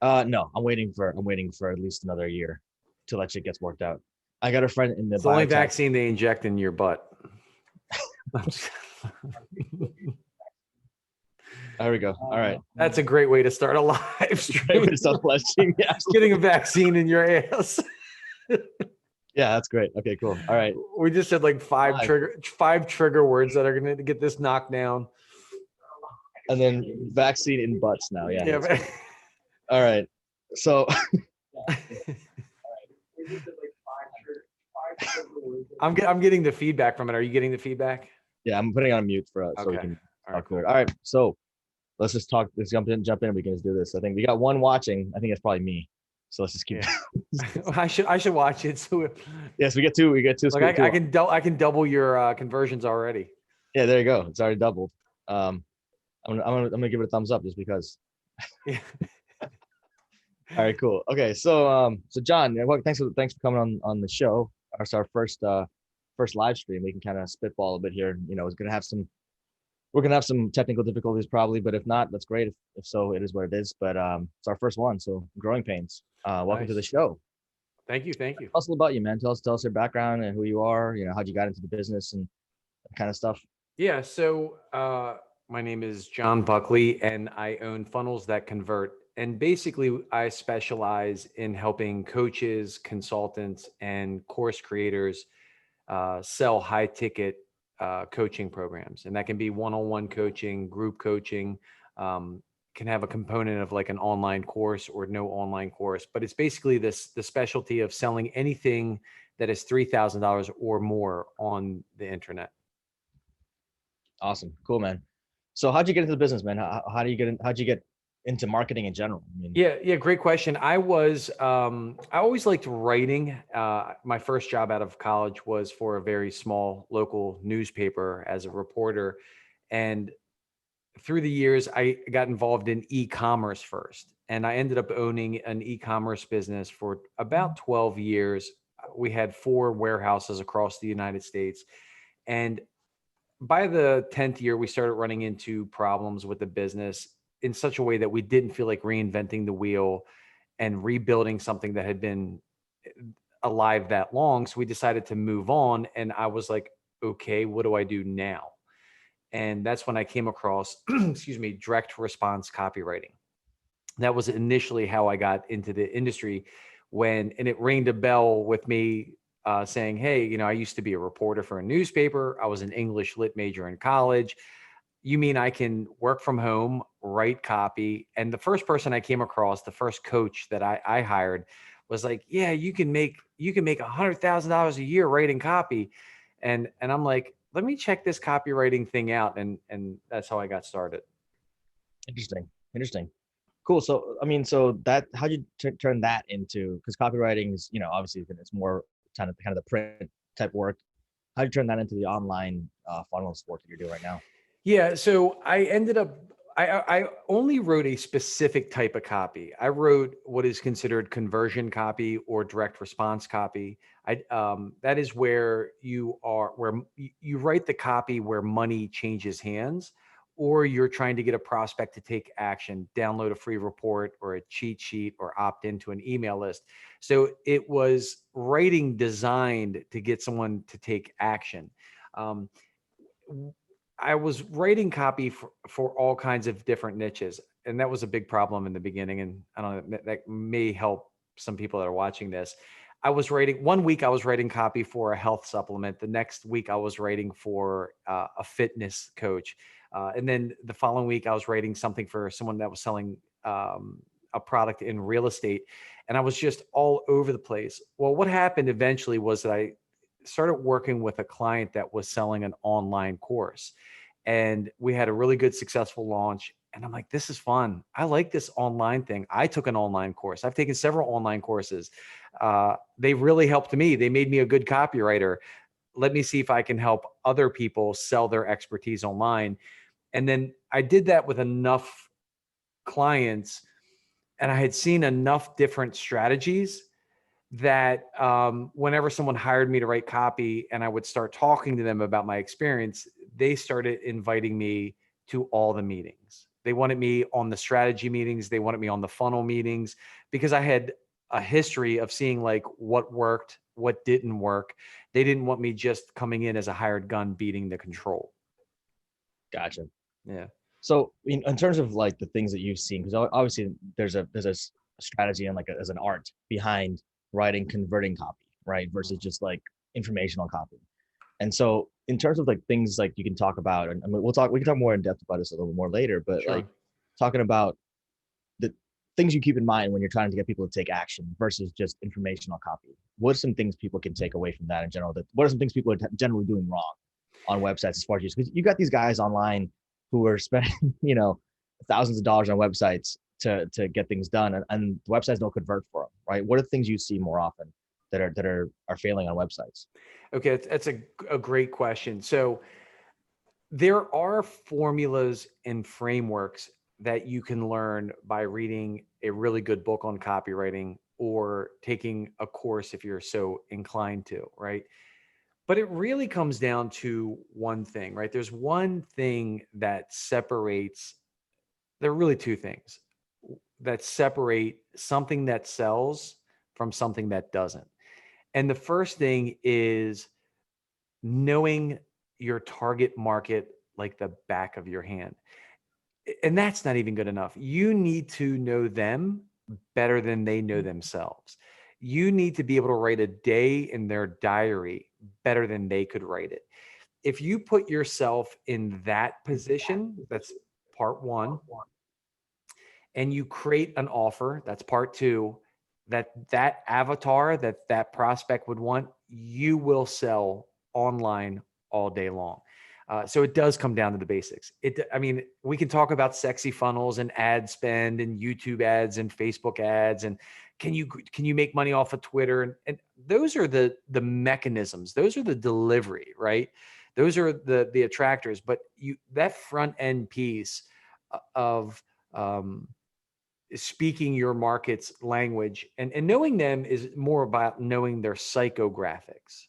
No, I'm waiting for at least another year till that shit gets worked out. I got a friend in the It's the only biotech. vaccine they inject in your butt. There we go. All right. That's a great way to start a live Great way stream. to start the live stream. Yeah, Getting a absolutely. vaccine in your ass. Yeah, that's great. Okay, cool. All right. We just said like Live. five trigger words that are going to get this knocked down. And then vaccine in butts now. Yeah, Yeah. that's good. All right. So I'm getting the feedback from it. Are you getting the feedback? yeah, I'm putting on mute for us so we Okay. can All right, talk through cool. it. All right. So let's just talk. Let's jump in. We can just do this. I think we got one watching. I think it's probably me. So let's just keep. Yeah. I should watch it. So Yes, we get two. We get two. like Two. I can double your conversions already. Yeah, there you go. It's already doubled. Um, I'm gonna give it a thumbs up just because. Yeah. All right, cool. Okay, so John, thanks for coming on the show. It's our first live stream. We can kind of spitball a bit here. You know, we're gonna have some technical difficulties probably, but if not, that's great. If so, it is what it is. But it's our first one, so growing pains. Welcome to the Nice. show. Thank you. Thank you. Tell us a little about you, man. Tell us your background and who you are. You know, how'd you got into the business and that kind of stuff. Yeah. So my name is John Buckley, and I own Funnels That Convert. And basically, I specialize in helping coaches, consultants, and course creators sell high ticket coaching programs. And that can be one on one coaching, group coaching, can have a component of like an online course or no online course. But it's basically the specialty of selling anything that is $3,000 or more on the internet. Awesome, cool, man. So how'd you get into the business, man? How do you get in? How'd you get into marketing in general? I mean, Yeah, great question. I always liked writing. My first job out of college was for a very small local newspaper as a reporter. And through the years, I got involved in e-commerce first. And I ended up owning an e-commerce business for about 12 years. We had 4 warehouses across the United States. And by the 10th year, we started running into problems with the business in such a way that we didn't feel like reinventing the wheel and rebuilding something that had been alive that long. So we decided to move on. And I was like, okay, what do I do now? And that's when I came across, excuse me, direct response copywriting. That was initially how I got into the industry and it rang a bell with me saying, hey, I used to be a reporter for a newspaper. I was an English lit major in college. You mean I can work from home, write copy? And the first person I came across, the first coach that I hired was like, yeah, you can make $100,000 a year writing copy. And I'm like, let me check this copywriting thing out. And that's how I got started. interesting. Cool. So, I mean, so that how'd you turn that into? Because copywriting is, obviously it's more kind of the print type work. How'd you turn that into the online funnels work that you're doing right now? Yeah, so I ended up I only wrote a specific type of copy. I wrote what is considered conversion copy or direct response copy. That is where you write the copy where money changes hands, or you're trying to get a prospect to take action, download a free report or a cheat sheet or opt into an email list. So it was writing designed to get someone to take action. Um, I was writing copy for all kinds of different niches. And that was a big problem in the beginning. And I don't know, that may help some people that are watching this. One week I was writing copy for a health supplement. The next week I was writing for a fitness coach. And then the following week I was writing something for someone that was selling a product in real estate. And I was just all over the place. Well, what happened eventually was that I started working with a client that was selling an online course, and we had a really good successful launch. And I'm like, this is fun. I like this online thing. I took an online course. I've taken several online courses. They really helped me. They made me a good copywriter. Let me see if I can help other people sell their expertise online. And then I did that with enough clients, and I had seen enough different strategies that whenever someone hired me to write copy and I would start talking to them about my experience, they started inviting me to all the meetings. They wanted me on the strategy meetings. They wanted me on the funnel meetings because I had a history of seeing like what worked, what didn't work. They didn't want me just coming in as a hired gun beating the control. Gotcha. Yeah. So in terms of like the things that you've seen, because obviously there's a strategy and like as an art behind writing converting copy, right? Versus just like informational copy. And so in terms of like things like you can talk about, and I mean, we can talk more in depth about this a little bit more later, but like Sure. talking about the things you keep in mind when you're trying to get people to take action versus just informational copy. What are some things people can take away from that in general? What are some things people are generally doing wrong on websites as far as use? Because you got these guys online who are spending, thousands of dollars on websites to get things done, and the websites don't convert for them, right? What are the things you see more often that are failing on websites? Okay, that's a great question. So there are formulas and frameworks that you can learn by reading a really good book on copywriting or taking a course if you're so inclined to, right? But it really comes down to one thing, right? There's one thing that separates, there are really two things that separate something that sells from something that doesn't. And the first thing is knowing your target market like the back of your hand. And that's not even good enough. You need to know them better than they know themselves. You need to be able to write a day in their diary better than they could write it. If you put yourself in that position, that's part one, and you create an offer, that's part two, that avatar that prospect would want, you will sell online all day long. So it does come down to the basics. I mean, we can talk about sexy funnels and ad spend and YouTube ads and Facebook ads and can you make money off of Twitter, and those are the mechanisms. Those are the delivery, right? Those are the attractors. But that front end piece of speaking your market's language and knowing them is more about knowing their psychographics,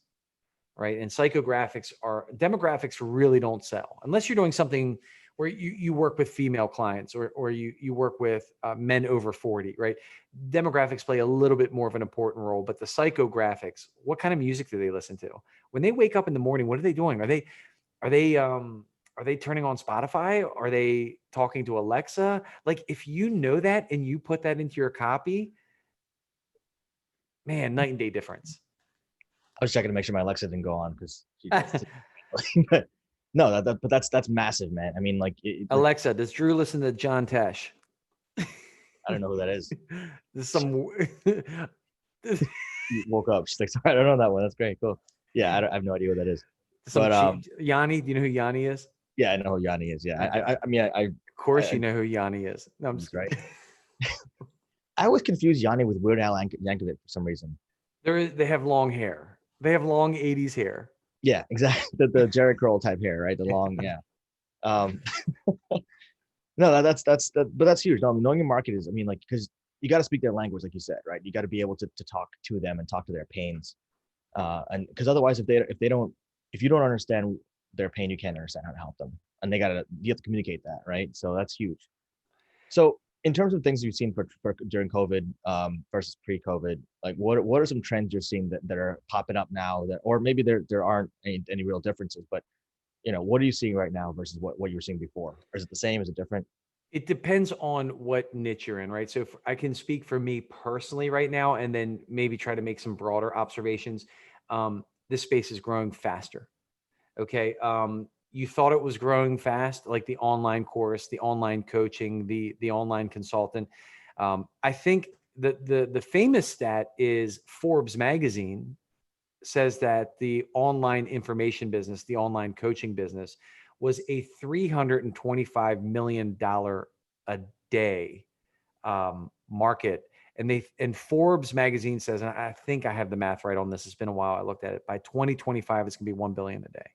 right? And psychographics are demographics really don't sell unless you're doing something where you work with female clients or you work with men over 40, right? Demographics play a little bit more of an important role, but the psychographics, what kind of music do they listen to? When they wake up in the morning, what are they doing? Are they turning on Spotify? Are they talking to Alexa? Like if you know that and you put that into your copy, man, night and day difference. I was checking to make sure my Alexa didn't go on because she does. But no, but that's massive, man. I mean, like, Alexa, does Drew listen to John Tesh? I don't know who that is. There's some You woke up. She's like, sorry, I don't know that one. That's great, cool. Yeah, I have no idea what that is. some But Yanni. Do you know who Yanni is? yeah, I know who Yanni is. Yeah, Okay. I mean, Of course, you I know who Yanni is. No, I'm just right. kidding. I always confuse Yanni with Weird Al Yankovic for some reason. They have long hair. They have long 80s hair. Yeah, exactly. The Jerry Curl type hair, right? The long, yeah. Um, no, but that's huge. No, knowing your market is, I mean, like, because you got to speak their language, like you said, right? You got to be able to talk to them and talk to their pains, and because otherwise, if you don't understand their pain, you can't understand how to help them, and you have to communicate that, right? So that's huge. So in terms of things you've seen for during COVID versus pre-COVID, like what are some trends you're seeing that are popping up now that, or maybe there aren't any real differences, but what are you seeing right now versus what you were seeing before? Or is it the same? Is it different? It depends on what niche you're in, right? So if I can speak for me personally right now, and then maybe try to make some broader observations. This space is growing faster. Okay. You thought it was growing fast, like the online course, the online coaching, the online consultant. I think the famous stat is Forbes magazine says that the online information business, the online coaching business, was a $325 million a day market. And Forbes magazine says, and I think I have the math right on this. It's been a while. I looked at it. By 2025, it's gonna be 1 billion a day,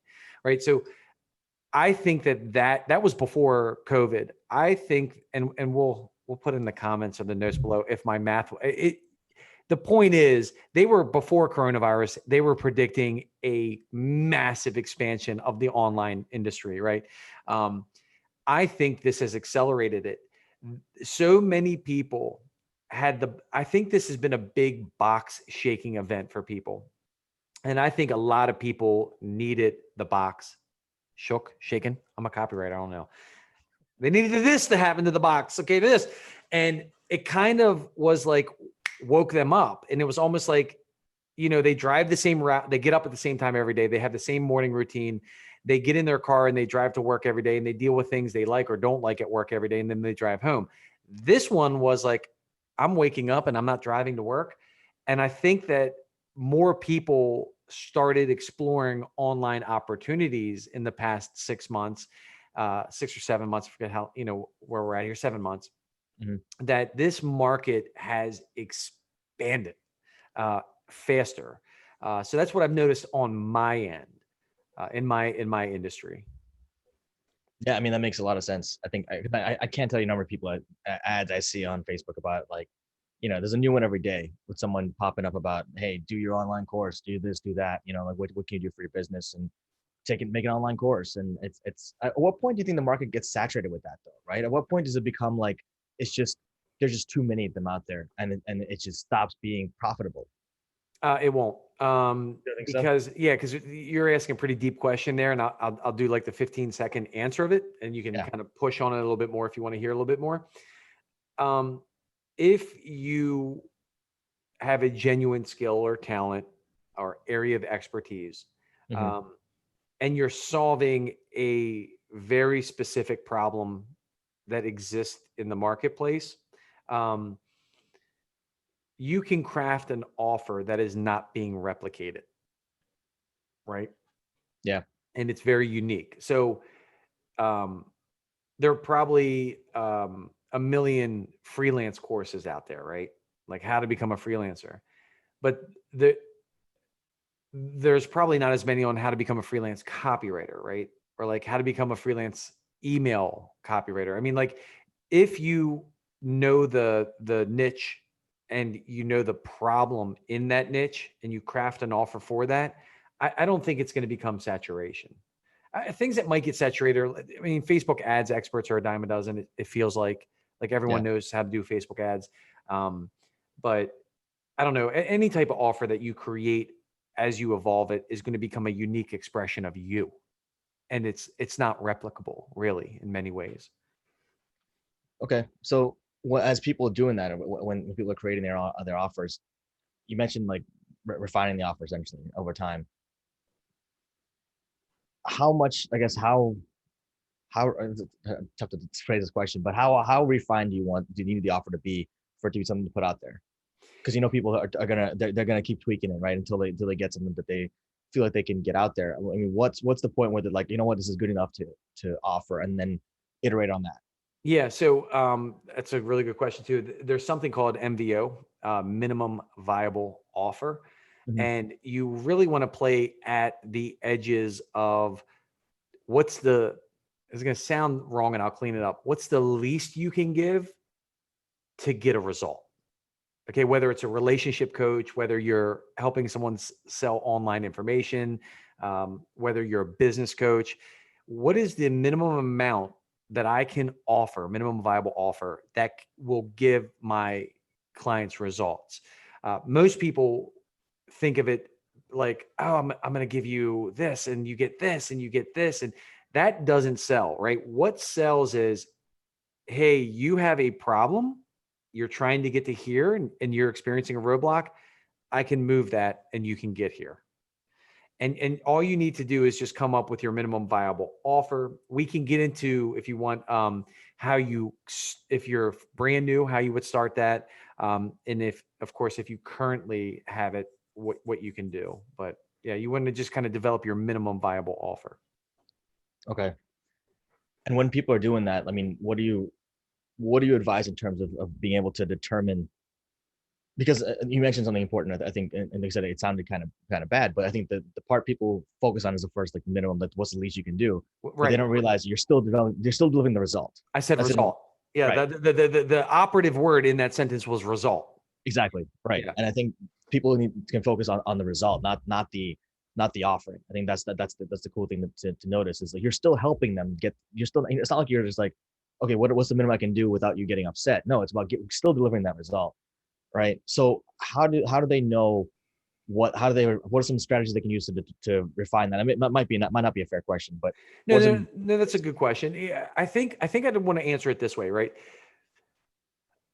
right? So I think that was before COVID. I think, and we'll put in the comments or the notes below if my math. The point is, they were before coronavirus. They were predicting a massive expansion of the online industry, right? I think this has accelerated it. So many people I think this has been a big box shaking event for people. And I think a lot of people needed the box shaken. I'm a copywriter. I don't know. They needed this to happen to the box. Okay, this. And it kind of was like woke them up. And it was almost like, they drive the same route. They get up at the same time every day. They have the same morning routine. They get in their car and they drive to work every day and they deal with things they like or don't like at work every day. And then they drive home. This one was like, I'm waking up and I'm not driving to work. And I think that more people started exploring online opportunities in the past 6 months, 6 or 7 months, I forget how, where we're at here, 7 months, that this market has expanded faster. So that's what I've noticed on my end, in my industry. Yeah, I mean, that makes a lot of sense. I think I can't tell you a number of people ads I see on Facebook about like, there's a new one every day with someone popping up about, hey, do your online course, do this, do that, like what can you do for your business, and make an online course. And it's at what point do you think the market gets saturated with that though, right? At what point does it become like, there's just too many of them out there and it just stops being profitable? It won't. You think so? Because you're asking a pretty deep question there, and I'll do like the 15-second answer of it, and you can Yeah. kind of push on it a little bit more if you want to hear a little bit more. If you have a genuine skill or talent or area of expertise, Mhm. and you're solving a very specific problem that exists in the marketplace, you can craft an offer that is not being replicated, right? Yeah. And it's very unique. So there are probably a million freelance courses out there, right? Like how to become a freelancer. But there's probably not as many on how to become a freelance copywriter, right? Or like how to become a freelance email copywriter. I mean, like if you know the niche and you know the problem in that niche and you craft an offer for that, I don't think it's going to become saturation. Things that might get saturated. I mean, Facebook ads experts are a dime a dozen. It feels like everyone Yeah. knows how to do Facebook ads. But I don't know, any type of offer that you create as you evolve it is going to become a unique expression of you. And it's not replicable really in many ways. Okay. So as people are doing that, when people are creating their offers, you mentioned like refining the offers essentially over time. How much, I guess, how tough to phrase this question, but how refined do you need the offer to be for it to be something to put out there? Because people are gonna they're gonna keep tweaking it, right, until they get something that they feel like they can get out there. I mean, what's the point where they're like, what, this is good enough to offer, and then iterate on that? Yeah. So that's a really good question too. There's something called MVO, minimum viable offer. Mhm. And you really want to play at the edges of it's going to sound wrong and I'll clean it up. What's the least you can give to get a result? Okay. Whether it's a relationship coach, whether you're helping someone sell online information, whether you're a business coach, what is the minimum amount that I can offer, minimum viable offer that will give my clients results? Most people think of it like, oh, I'm going to give you this and you get this and you get this. And that doesn't sell, right? What sells is, hey, you have a problem. You're trying to get to here and you're experiencing a roadblock. I can move that and you can get here. And all you need to do is just come up with your minimum viable offer. We can get into, if you want, if you're brand new, how you would start that. And if, of course, if you currently have it, what you can do. But yeah, you want to just kind of develop your minimum viable offer. Okay. And when people are doing that, I mean, what do you advise in terms of being able to determine, because you mentioned something important, I think, and like I said, it sounded kind of bad, but I think the part people focus on is the first, like, minimum, like what's the least you can do, but they Right. don't realize you're still delivering the result. I said That's it. result. Yeah. Right. The operative word in that sentence was result. Exactly. Right. Yeah. And I think people can focus on the result, not the not the offering. I think that's the cool thing to notice is like you're still helping them get. You're still. It's not like you're just like, okay, what's the minimum I can do without you getting upset? No, it's about still delivering that result, right? So how do they know what are some strategies they can use to refine that? I mean, it might not be a fair question, but No, what are no, some no, that's a good question. Yeah, I would want to answer it this way, right?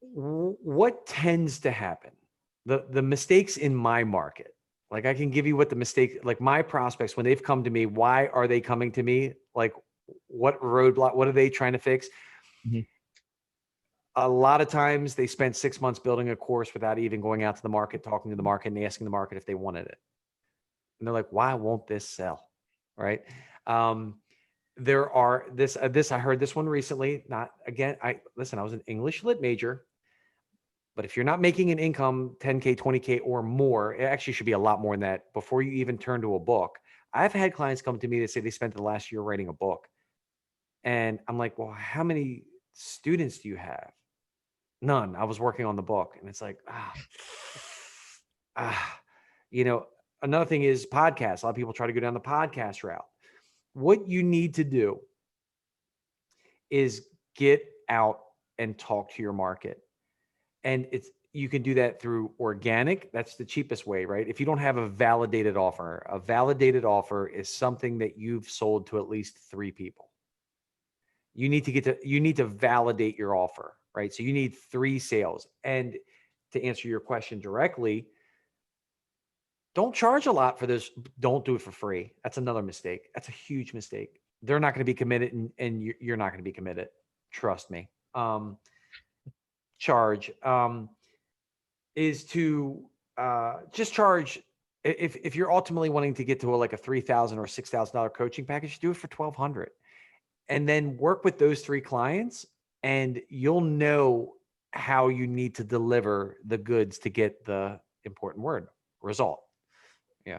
What tends to happen? The mistakes in my market. Like I can give you what the mistake, like my prospects, when they've come to me, why are they coming to me? Like what roadblock, what are they trying to fix? Mhm. A lot of times they spent 6 months building a course without even going out to the market, talking to the market and asking the market if they wanted it. And they're like, why won't this sell? Right. Um, there are this, I heard this one recently, not again. I was an English lit major, but if you're not making an income 10K, 20K or more, it actually should be a lot more than that before you even turn to a book. I've had clients come to me that say they spent the last year writing a book. And I'm like, well, how many students do you have? None. I was working on the book. And it's like, ah, you know, another thing is podcasts. A lot of people try to go down the podcast route. What you need to do is get out and talk to your market. And you can do that through organic. That's the cheapest way, right? If you don't have a validated offer is something that you've sold to at least 3 people. You need to validate your offer, right? So you need 3 sales. And to answer your question directly, don't charge a lot for this. Don't do it for free. That's another mistake. That's a huge mistake. They're not going to be committed and you're not going to be committed. Trust me. Charge. Is to just charge if you're ultimately wanting to get to like a $3,000 or $6,000 coaching package, do it for 1,200, and then work with those 3 clients, and you'll know how you need to deliver the goods to get the important word result. Yeah.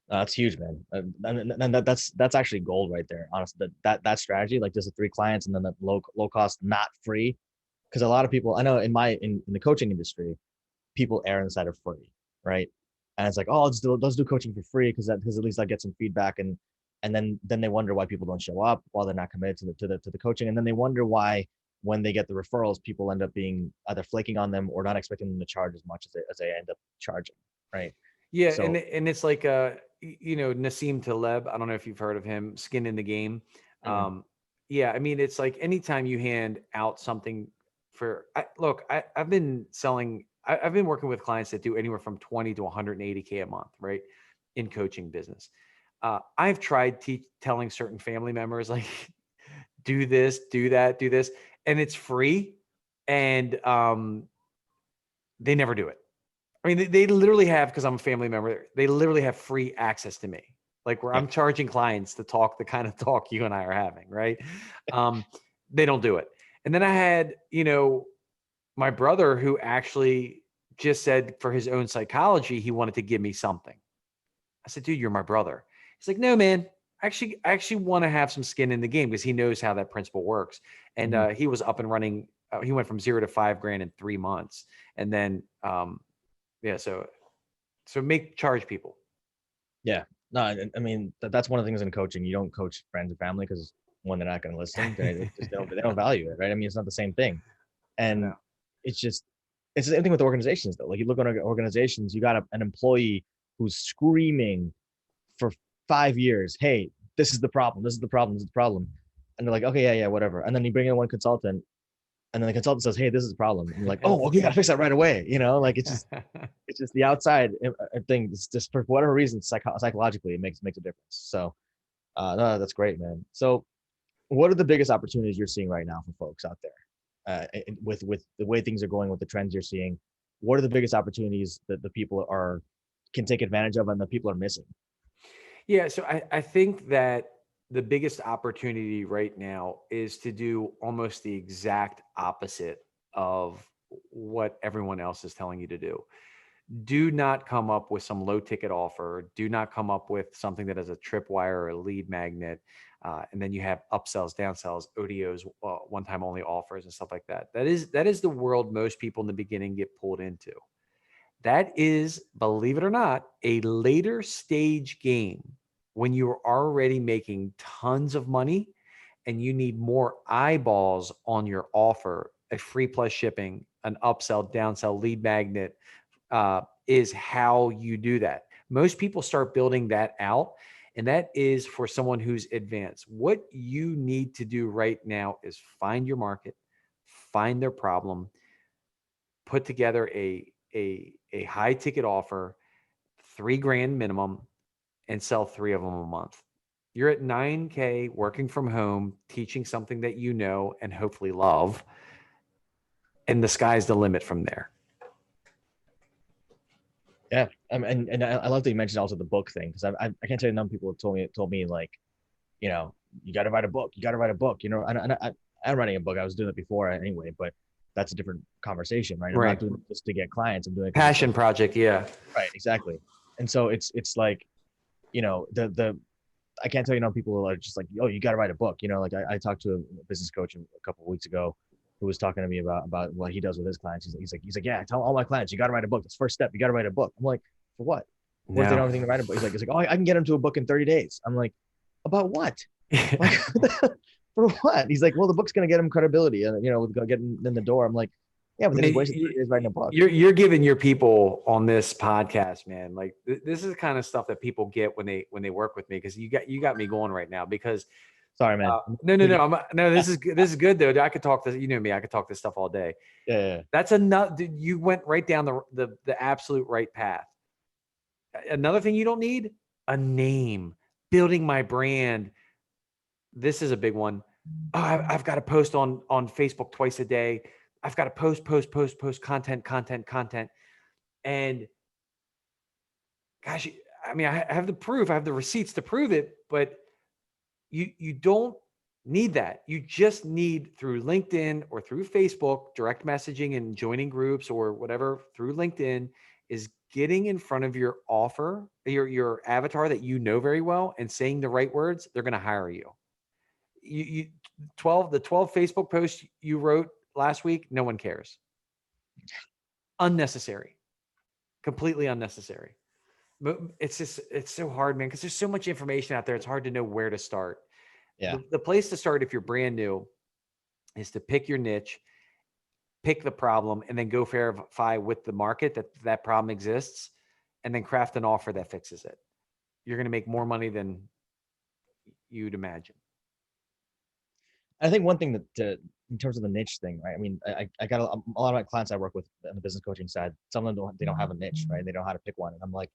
That's huge, man. And that's actually gold right there. Honestly, that strategy, like just the 3 clients and then the low cost, not free, because a lot of people I know in the coaching industry, people err on the side of free, right? And it's like, oh, let's do coaching for free because at least I get some feedback, and then they wonder why people don't show up, while they're not committed to the coaching, and then they wonder why when they get the referrals, people end up being either flaking on them or not expecting them to charge as much as they end up charging, right? Yeah, and So it's like Nassim Taleb. I don't know if you've heard of him. Skin in the Game. mm, Yeah, I mean, it's like anytime you hand out something look, I've been selling. I've been working with clients that do anywhere from 20 to 180K a month, right, in coaching business. I've tried telling certain family members like, do this, do that, do this, and it's free, and they never do it. I mean, they literally have, because I'm a family member, they literally have free access to me, like where yeah. I'm charging clients to talk the kind of talk you and I are having, right? Um, they don't do it. And then I had, my brother who actually just said for his own psychology, he wanted to give me something. I said, dude, you're my brother. He's like, no, man. I actually want to have some skin in the game because he knows how that principle works. And Mhm. he was up and running. He went from 0 to 5 grand in 3 months. And then, yeah, so make charge people. Yeah. No, I mean that's one of the things in coaching. You don't coach friends and family because one, they're not going to listen. They don't value it, right? I mean, it's not the same thing. I And know. it's just it's the same thing with organizations though. Like you look at organizations, you got an employee who's screaming for 5 years, hey, this is the problem, this is the problem, this is the problem. And they're like, okay, yeah, whatever. And then you bring in one consultant, and then the consultant says, hey, this is the problem. And you're like, oh, okay, you gotta fix that right away. Like it's just the outside thing. It's just for whatever reason, psychologically, it makes a difference. So no, that's great, man. So what are the biggest opportunities you're seeing right now for folks out there? With the way things are going, with the trends you're seeing, what are the biggest opportunities that the people can take advantage of and the people are missing? Yeah, so I think that the biggest opportunity right now is to do almost the exact opposite of what everyone else is telling you to do. Do not come up with some low ticket offer. Do not come up with something that has a tripwire or a lead magnet. And then you have upsells, downsells, ODOs, one time only offers and stuff like that. That is the world most people in the beginning get pulled into. That is, believe it or not, a later stage game when you're already making tons of money and you need more eyeballs on your offer, a free plus shipping, an upsell, downsell, lead magnet, is how you do that. Most people start building that out, and that is for someone who's advanced. What you need to do right now is find your market, find their problem, put together a high ticket offer, 3 grand minimum, and sell 3 of them a month. You're at 9K working from home, teaching something that you know and hopefully love, and the sky's the limit from there. Yeah, and I love that you mentioned also the book thing, because I can't tell you enough people have told me like, you know, you got to write a book, you got to write a book, you know, and I'm writing a book. I was doing it before anyway, but that's a different conversation, right? I'm Right. not doing it just to get clients. I'm doing it Passion project. Yeah. right, exactly. And so it's like, you know, the I can't tell you enough people are just like, oh, you got to write a book, you know. Like I talked to a business coach a couple of weeks ago who was talking to me about what he does with his clients. He's like, yeah, tell all my clients you got to write a book. That's the first step. You got to write a book. I'm like, for what? What if they don't have anything to write a book? He's like, oh, I can get them to a book in 30 days. I'm like, about what? Like, for what? He's like, well, the book's gonna get him credibility, and you know, getting in the door. I'm like, yeah, but then he's wasted 30 days writing a book. You're giving your people on this podcast, man. Like this is the kind of stuff that people get when they work with me, because you got me going right now. Because sorry, man. No. This is good. This is good though. I could talk this. You know me. I could talk this stuff all day. Yeah. That's enough. You went right down the absolute right path. Another thing you don't need, a name, building my brand. This is a big one. Oh, I've got to post on Facebook twice a day. I've got to post content. And gosh, I mean, I have the proof. I have the receipts to prove it, but you don't need that. You just need, through LinkedIn or through Facebook, direct messaging and joining groups or whatever through LinkedIn, is getting in front of your offer, your avatar that you know very well, and saying the right words. They're going to hire you. The 12 Facebook posts you wrote last week, no one cares. Unnecessary, completely unnecessary. But it's so hard, man, because there's so much information out there. It's hard to know where to start. Yeah. The place to start if you're brand new is to pick your niche, pick the problem, and then go verify with the market that problem exists, and then craft an offer that fixes it. You're going to make more money than you'd imagine. I think one thing that in terms of the niche thing, right? I mean, I got a lot of my clients I work with on the business coaching side. Some of them don't have a niche, right? They don't know how to pick one, and I'm like,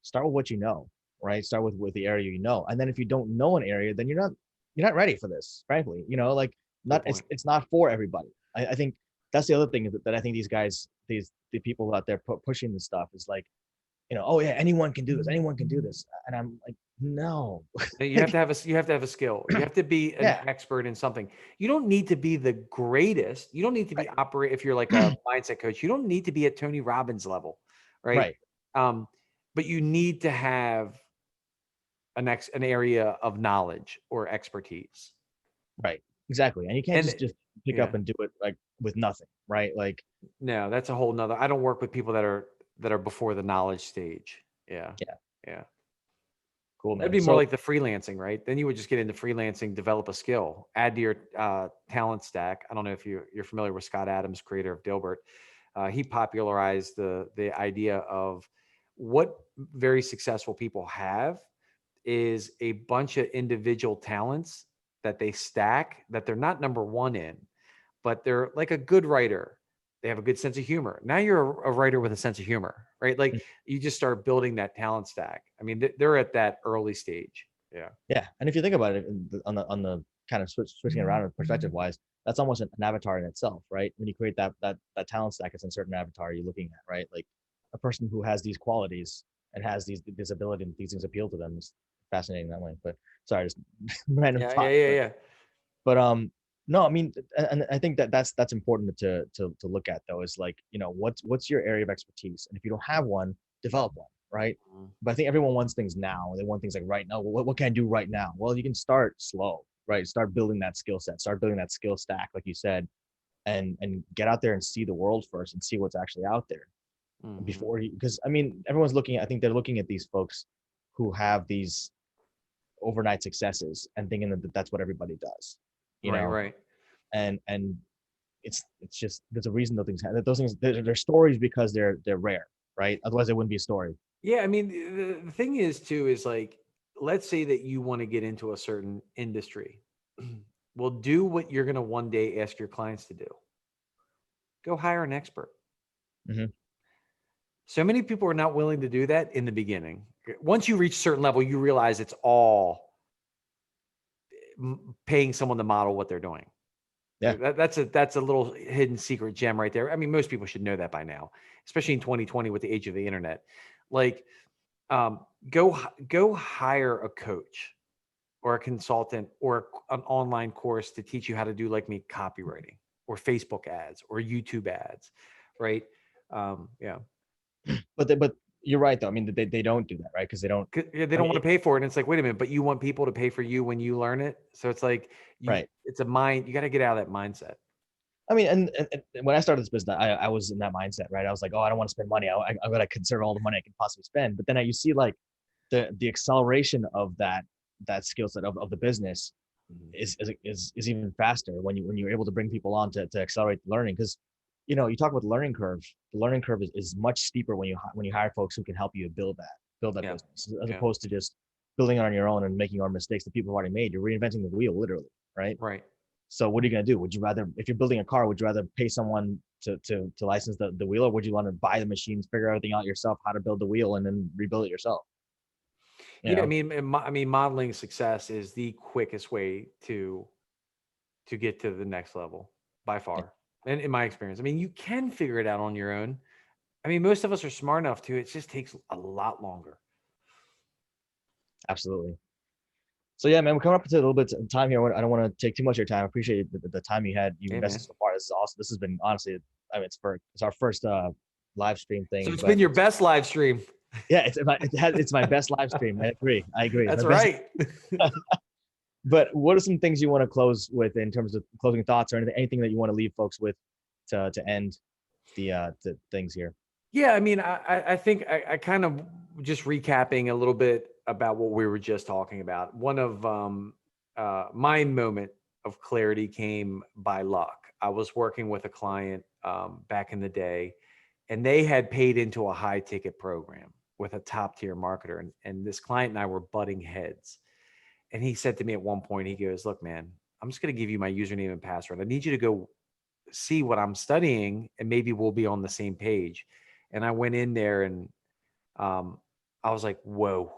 start with what you know, right? Start with the area you know, and then if you don't know an area, then you're not ready for this, frankly. You know, like it's not for everybody. I think that's the other thing that I think these guys, the people out there pushing this stuff is like, you know, oh yeah, anyone can do this, anyone can do this, and I'm like, no. You have to have a skill. You have to be an expert in something. You don't need to be the greatest. You don't need to be if you're like a mindset coach, you don't need to be at Tony Robbins level, right? But you need to have an area of knowledge or expertise. Right. Exactly. And you can't just pick up and do it like with nothing, right? Like, no, that's a whole nother. I don't work with people that are before the knowledge stage. Yeah. Cool, man. That'd be more like the freelancing, right? Then you would just get into freelancing, develop a skill, add to your talent stack. I don't know if you're familiar with Scott Adams, creator of Dilbert. He popularized the idea of what very successful people have is a bunch of individual talents that they stack that they're not number one in, but they're like a good writer. They have a good sense of humor. Now you're a writer with a sense of humor, right? Like you just start building that talent stack. I mean, they're at that early stage. Yeah. Yeah. And if you think about it on the kind of switching around perspective wise, that's almost an avatar in itself, right? When you create that talent stack, it's a certain avatar you're looking at, right? Like a person who has these qualities and has this ability and these things appeal to them is fascinating that way. But sorry, just random thought. Yeah. But no, I mean, and I think that's important to look at though, is like, you know, what's your area of expertise, and if you don't have one, develop one, right? But I think everyone wants things now. They want things like right now. Well, what can I do right now? Well, you can start slow, right? Start building that skill set, start building that skill stack, like you said, and get out there and see the world first and see what's actually out there. before you, because I mean, everyone's looking, I think they're looking at these folks who have these overnight successes and thinking that that's what everybody does, you Right, know, right. and it's just, there's a reason those things happen. Those things, they're stories because they're rare, right? Otherwise, it wouldn't be a story. Yeah, I mean, the thing is too is like, let's say that you want to get into a certain industry. Well, do what you're going to one day ask your clients to do. Go hire an expert. Hmm. So many people are not willing to do that in the beginning. Once you reach a certain level, you realize it's all paying someone to model what they're doing. Yeah. That's a little hidden secret gem right there. I mean, most people should know that by now, especially in 2020 with the age of the internet. Like, go hire a coach or a consultant or an online course to teach you how to do, like me, copywriting or Facebook ads or YouTube ads, right? Yeah. But you're right though. I mean, they don't do that, right? Because they don't. Yeah, they I don't mean, want to pay for it. And it's like, wait a minute, but you want people to pay for you when you learn it. So it's like right. it's a mind, you got to get out of that mindset. I mean, and when I started this business, I was in that mindset, right? I was like, oh, I don't want to spend money. I'm gonna consider all the money I can possibly spend. But then you see like the acceleration of that skill set of the business is even faster when you're able to bring people on to accelerate the learning. Because you know, you talk about the learning curve. The learning curve is much steeper when you hire folks who can help you build that Yeah. business, as Yeah. opposed to just building it on your own and making our mistakes that people have already made. You're reinventing the wheel, literally, right? Right. So what are you going to do? Would you rather, if you're building a car, would you rather pay someone to license the wheel, or would you want to buy the machines, figure everything out yourself, how to build the wheel, and then rebuild it yourself? You Yeah. know? I mean, modeling success is the quickest way to get to the next level by Yeah, far. And in my experience, I mean, you can figure it out on your own. I mean, most of us are smart enough to, it just takes a lot longer. absolutely. So yeah, man, we're coming up to a little bit of time here. I don't want to take too much of your time. I appreciate the time you Hey, invested man. so far. This is awesome. This has been, honestly, I mean, it's our first live stream So thing, it's but been your best live stream. yeah, it's my best live stream. I agree. It's my That's best. right. But what are some things you want to close with in terms of closing thoughts, or anything that you want to leave folks with to end the things here? Yeah, I mean, I think I kind of just recapping a little bit about what we were just talking about. One of my moment of clarity came by luck. I was working with a client back in the day, and they had paid into a high ticket program with a top tier marketer, and this client and I were butting heads. And he said to me at one point, he goes, "Look, man, I'm just going to give you my username and password. I need you to go see what I'm studying, and maybe we'll be on the same page." And I went in there, and um, I was like, whoa,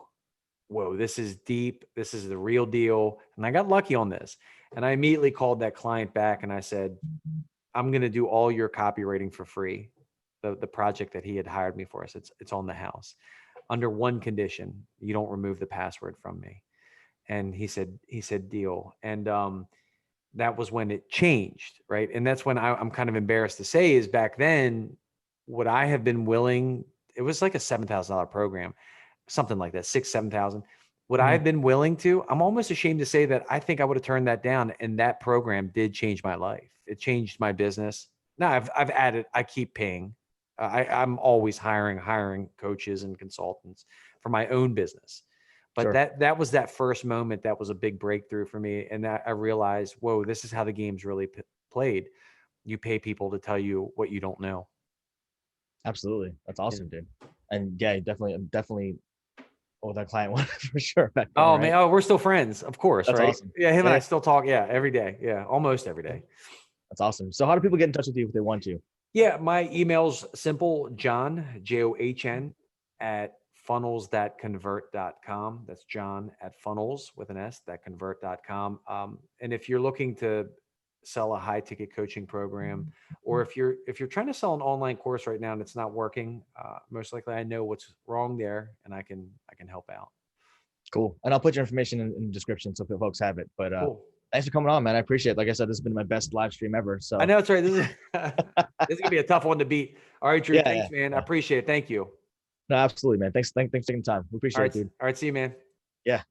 this is deep. This is the real deal. And I got lucky on this. And I immediately called that client back and I said, I'm going to do all your copywriting for free. The project that he had hired me for us, it's on the house under one condition: you don't remove the password from me. And he said deal. And that was when it changed, right? And that's when I'm kind of embarrassed to say is back then, would I have been willing? It was like a $7,000 program, something like that, 7,000. Would I Mhm. have been willing to? I'm almost ashamed to say that I think I would have turned that down. And that program did change my life. It changed my business. Now I've added, I keep paying. I'm always hiring coaches and consultants for my own business. But Sure. that was that first moment that was a big breakthrough for me, and that I realized, whoa, this is how the game's really played. You pay people to tell you what you don't know. Absolutely. That's Yeah. awesome, dude. And yeah, definitely with that client one for sure back then, Oh man, right? oh, we're still friends, of course, That's right? awesome. Yeah, him and I Yeah, still talk. Yeah, every day. Yeah, almost every day. that's awesome. So how do people get in touch with you if they want to? Yeah, my email's simple, John, John, at funnels.convert.com. That's John at funnels with an S, that convert.com. And if you're looking to sell a high ticket coaching program, or if you're trying to sell an online course right now and it's not working, most likely I know what's wrong there, and I can help out. Cool. And I'll put your information in the description so folks have it. But Cool. thanks for coming on, man. I appreciate it. Like I said, this has been my best live stream ever. I So know it's right. This is this is gonna be a tough one to beat. All right, Drew. yeah. Thanks, man. I Yeah. appreciate it. Thank you. No, absolutely, man. Thanks for taking the time. We All appreciate right. it, dude. All right. See you, man. Yeah.